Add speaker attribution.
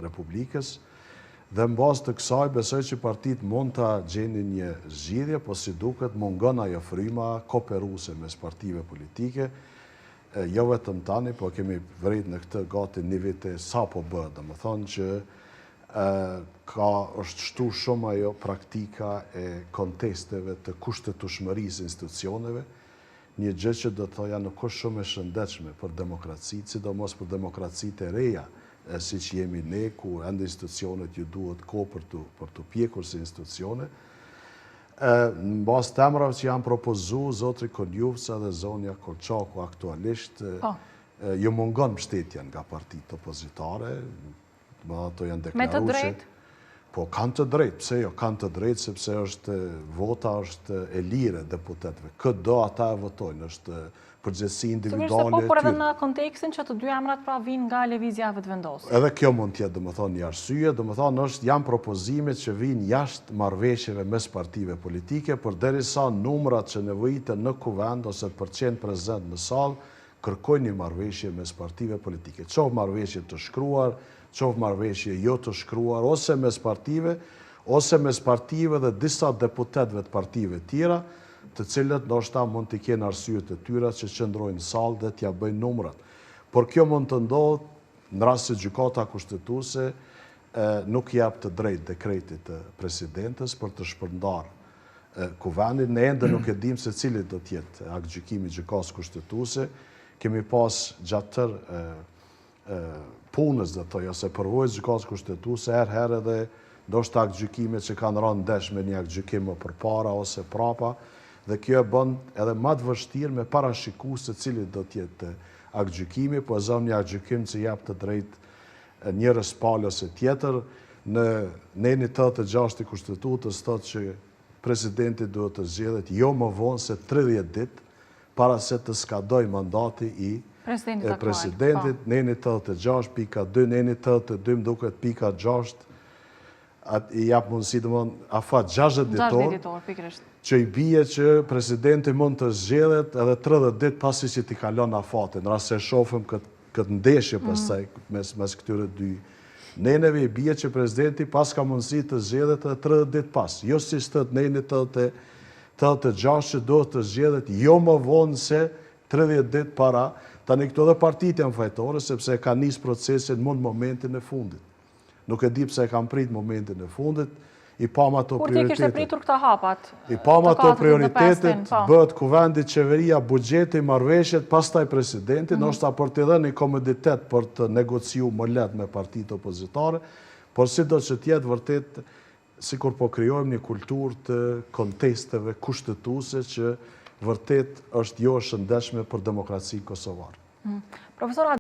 Speaker 1: Republikës, dhe në bazë të kësaj besoj që partitë mund të gjeni një zgjidhje, po si duket mungon ajo fryma kooperuese mes partive politike, jo vetëm tani, po kemi vërejt në këtë gati një vite sa po bëhet, dhe më thonë që është shtu shumë ajo praktika e kontesteve të kushtetueshmërisë institucioneve, një gjë që do të thoja nuk është shumë e shëndetshme për demokracitë, sidomos për demokracitë e reja, si që jemi ne, ku ende institucionet ju duhet kohë për të pjekur si institucione. Në bazë të emrave që janë propozu, Zotri Konjufca dhe Zonja Kolçaku aktualisht, ju mungon mbështetja nga partitë opozitare, ato janë deklaruar.
Speaker 2: Me të drejtë?
Speaker 1: Po, kanë të drejtë, pse jo, kanë të drejtë, sepse vota është e lire deputetëve. Këtë do ata e votojnë, është përgjegjësi individuale e tyre.
Speaker 2: Por edhe në kontekstin që të dy emrat pra vinë nga lëvizja vetëvendosur.
Speaker 1: Edhe kjo mund të jetë, domethënë, një arsye, domethënë janë propozime që vinë jashtë marrëveshjeve mes partive politike, por derisa numrat që nevojiten në kuvend ose përqend prezent në sallë kërkojnë një marrëveshje mes partive politike. Qoftë marrëveshje të shkruar, qoftë marrëveshje jo të shkruar, ose mes partive dhe disa deputetëve të partive tjera, të cilët ndoshta mund të kenë arsyet e tyre që qëndrojnë në sallë dhe t'ja bëjnë numrat. Por kjo mund të ndodhë në rast se gjykata kushtetuese nuk jep të drejtë dekretit të presidentes për të shpërndarë kuvendin. Ne ende nuk e dim se cili do të jetë aktgjykimi i gjykatës kushtetuese. Kemi pas gjatë tërë punës dhe të ose përvojës gjykatës kushtetuese herë edhe ndoshta aktgjykimet që kanë rënë ndesh me një aktgjykim më përpara ose prapa, dhe kjo e bën edhe më të vështirë me parashiku se cili do të jetë aktgjykimi, po zon një aktgjykim që jap të drejtë njërës palë ose tjetër. Në nenin 86 të Kushtetutës thotë që presidenti duhet të zgjedhet jo më vonë se 30 ditë para se të skadoj mandati i presidentit. Neni 86.2, neni 82 më duket .6, i jap mundësi të afat 60 ditor, që i bie që presidenti mund të zgjedhet edhe 30 ditë pasi që t'i kalon afatin. Në rast se shohim këtë ndeshje pastaj mes këtyre dy neneve, i bie që presidenti pas ka mundësi të zgjedhet edhe 30 ditë pas. Jo si thot neni 86 që duhet të zgjedhet jo më vonë se 30 ditë para. Tani këto dhe partitë janë fajtore, sepse ka nis procesin mund momentin e fundit. Nuk e di pse e kam prit momentin e fundit, i pam ato prioritetet.
Speaker 2: Kur ti kishte pritur këta hapat?
Speaker 1: I pam ato prioritetet, bëhet kuvendi, qeveria, buxheti, marrëveshjet, pastaj presidenti, ndoshta për të dhënë një komoditet për të negociu më lehtë me partitë opozitare, por sido që të jetë vërtet sikur po krijojmë një kulturë të kontesteve kushtetuese që vërtet është jo e shëndetshme për demokracinë kosovare.
Speaker 2: Profesor